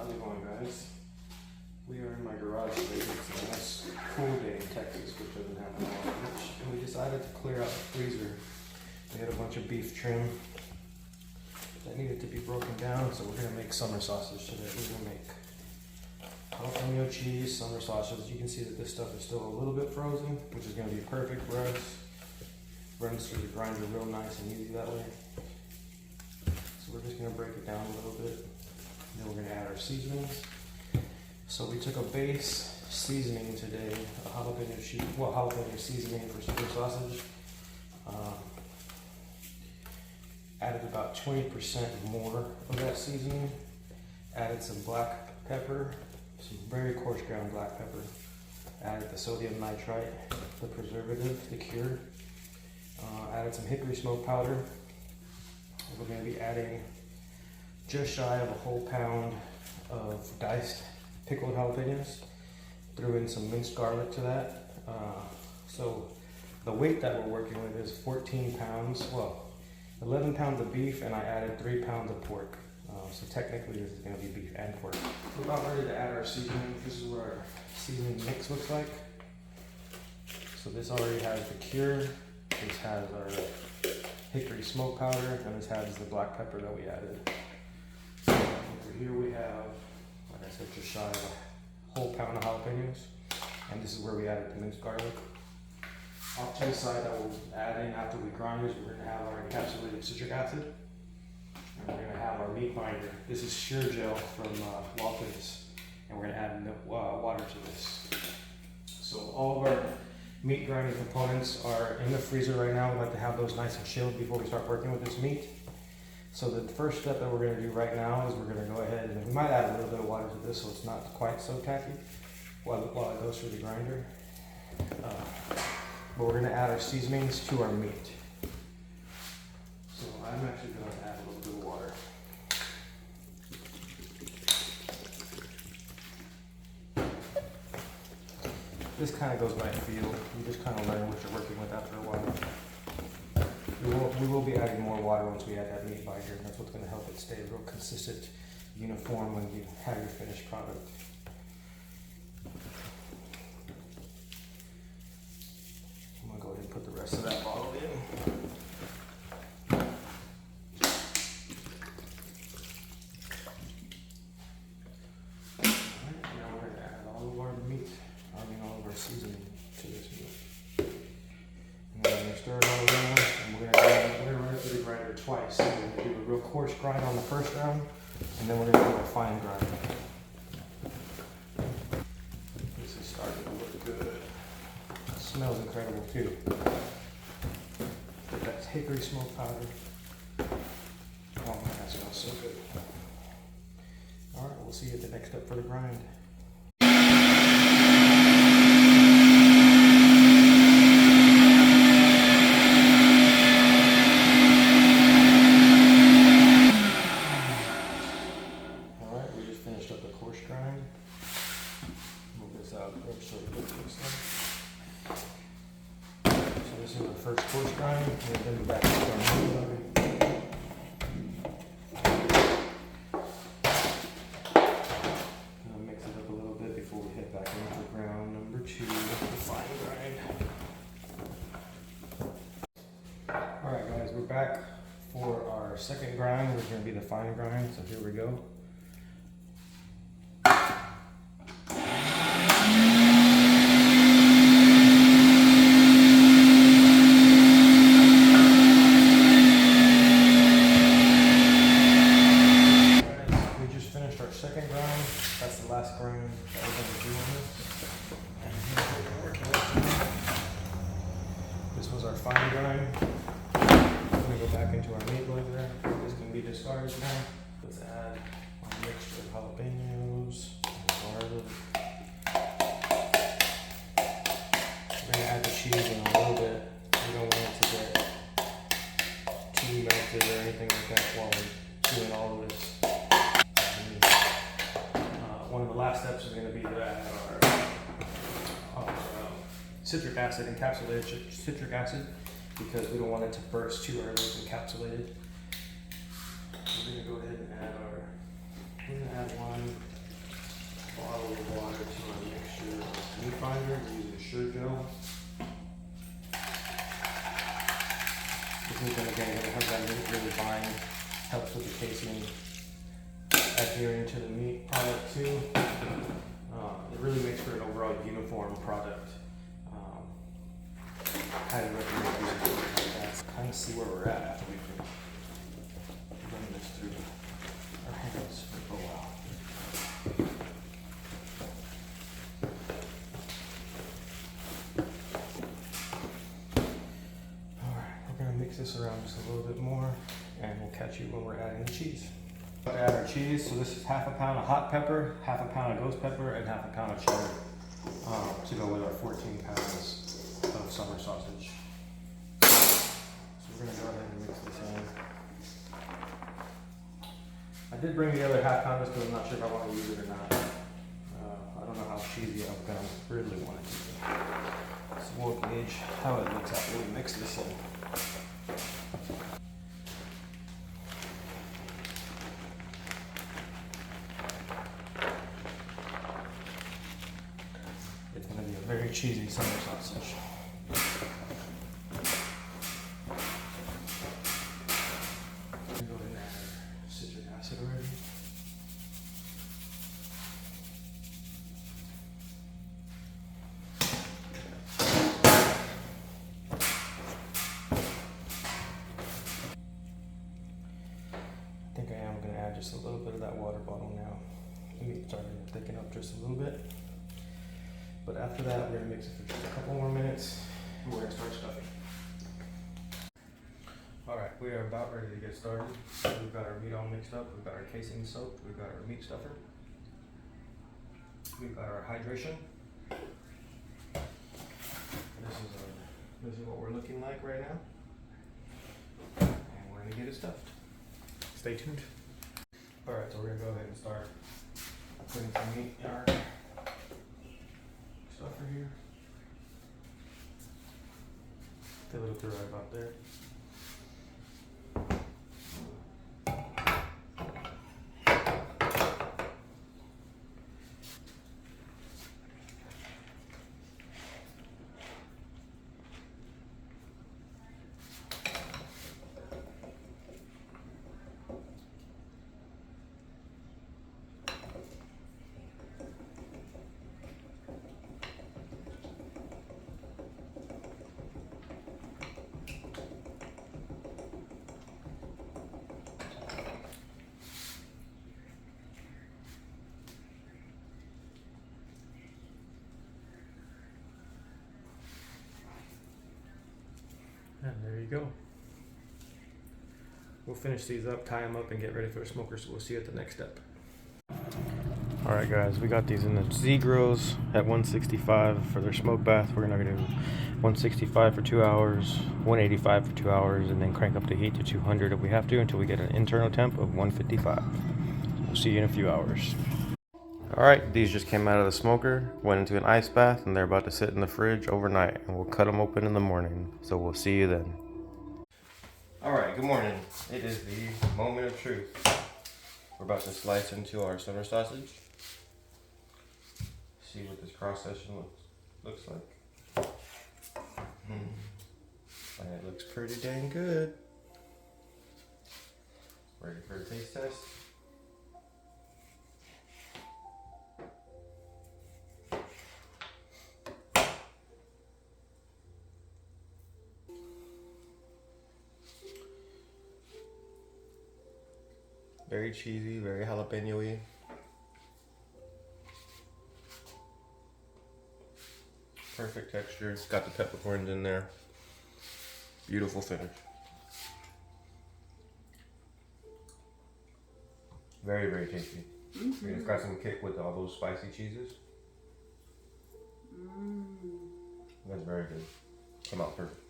How's it going, guys? We are in my garage today. It's a nice cool day in Texas, which doesn't happen a lot. And we decided to clear out the freezer. We had a bunch of beef trim that needed to be broken down, so we're gonna make summer sausage today. We're gonna make jalapeno cheese, summer sausage. You can see that this stuff is still a little bit frozen, which is gonna be perfect for us. Runs through the grinder real nice and easy that way. So we're just gonna break it down a little bit. Then we're gonna add our seasonings. So we took a base seasoning today, a jalapeno seasoning for summer sausage. Added about 20% more of that seasoning. Added some black pepper, some very coarse ground black pepper. Added the sodium nitrite, the preservative, the cure. Added some hickory smoke powder. We're going to be adding just shy of a whole pound of diced pickled jalapenos. Threw in some minced garlic to that. So the weight that we're working with is 14 pounds, 11 pounds of beef, and I added 3 pounds of pork. So technically this is going to be beef and pork. We're about ready to add our seasoning. This is what our seasoning mix looks like. So this already has the cure, this has our hickory smoke powder, and this has the black pepper that we added. Over here we have, like I said, just shy of a whole pound of jalapenos, and this is where we added the minced garlic. Off to the side that we'll add in after we grind is we're going to have our encapsulated citric acid, and we're going to have our meat binder. This is shear gel from Walton's, and we're going to add water to this. So all of our meat grinding components are in the freezer right now. We like to have those nice and chilled before we start working with this meat. So the first step that we're going to do right now is we're going to go ahead and we might add a little bit of water to this so it's not quite so tacky while it goes through the grinder. But we're going to add our seasonings to our meat. So I'm actually going to add a little bit of water. This kind of goes by feel. You just kind of learn what you're working with after a while. We will be adding more water once we add that meat binder. That's what's going to help it stay real consistent, uniform when you have your finished product. I'm going to go ahead and put the rest of that bottle in. Alright, now we're going to add all of our meat, all of our seasoning to this meat. And then we're going to stir it all around, and we're going to run it through the grinder twice. So we're going to do a real coarse grind on the first round, and then we're going to do a fine grind. This is starting to look good. It smells incredible too. That's hickory smoke powder. Oh man, that smells so good. Alright, we'll see you at the next step for the grind. Grind. Move this out so it looks like. So this is our first course grind, and then we're back to our mouthwatering. Gonna mix it up a little bit before we head back into round number 2, the fine grind. Alright guys, we're back for our second grind, which is going to be the fine grind, so here we go. Second grind, that's the last grind that we're going to do on this. This was our fine grind. We're going to go back into our meat blender. This can be discarded now. Let's add our mixture of jalapenos and garlic. We're going to add the cheese in a little bit. We don't want it to get too melted or anything like that while we're doing all of this. One of the last steps is going to be to add our citric acid, encapsulated citric acid, because we don't want it to burst too early. It's encapsulated. We're going to go ahead and add one bottle of water to our mixture of meat binder. We're using Sure Gel. This is going to have that meat really bind, helps with the casing, adhering to the meat product too. It really makes for an overall uniform product. Highly recommend using something like that. Kind of see where we're at after we run this through our hands for a while. Alright, we're going to mix this around just a little bit more and we'll catch you when we're adding the cheese. We'll add our cheese, so this is half a pound of hot pepper, half a pound of ghost pepper, and half a pound of cheddar to go with our 14 pounds of summer sausage. So we're going to go ahead and mix this in. I did bring the other half pound just because I'm not sure if I want to use it or not. I don't know how cheesy I'm going to really want it to be. So we'll gauge how it looks after we mix this in. It's going to be a very cheesy summer sausage. Go ahead and add citric acid already. I think I am going to add just a little bit of that water bottle now. The meat's starting to thicken up just a little bit. But after that, we're going to mix it for just a couple more minutes and we're going to start stuffing. Alright, we are about ready to get started. We've got our meat all mixed up, we've got our casing soaked, we've got our meat stuffer, we've got our hydration. This is what we're looking like right now. And we're going to get it stuffed. Stay tuned. Alright, so we're going to go ahead and start putting some meat in our stuffer here. Fill it up to right about there. And there you go. We'll finish these up, tie them up, and get ready for the smoker, so we'll see you at the next step. Alright guys, we got these in the Z-Grills at 165 for their smoke bath. We're gonna do 165 for 2 hours, 185 for 2 hours, and then crank up the heat to 200 if we have to until we get an internal temp of 155. We'll see you in a few hours. Alright, these just came out of the smoker, went into an ice bath, and they're about to sit in the fridge overnight, and we'll cut them open in the morning. So we'll see you then. Alright, good morning. It is the moment of truth. We're about to slice into our summer sausage. See what this cross section looks like. And it looks pretty dang good. Ready for a taste test? Very cheesy, very jalapeno-y. Perfect texture. It's got the peppercorns in there. Beautiful finish. Very, very tasty. It's got some kick with all those spicy cheeses. That's very good. Come out perfect.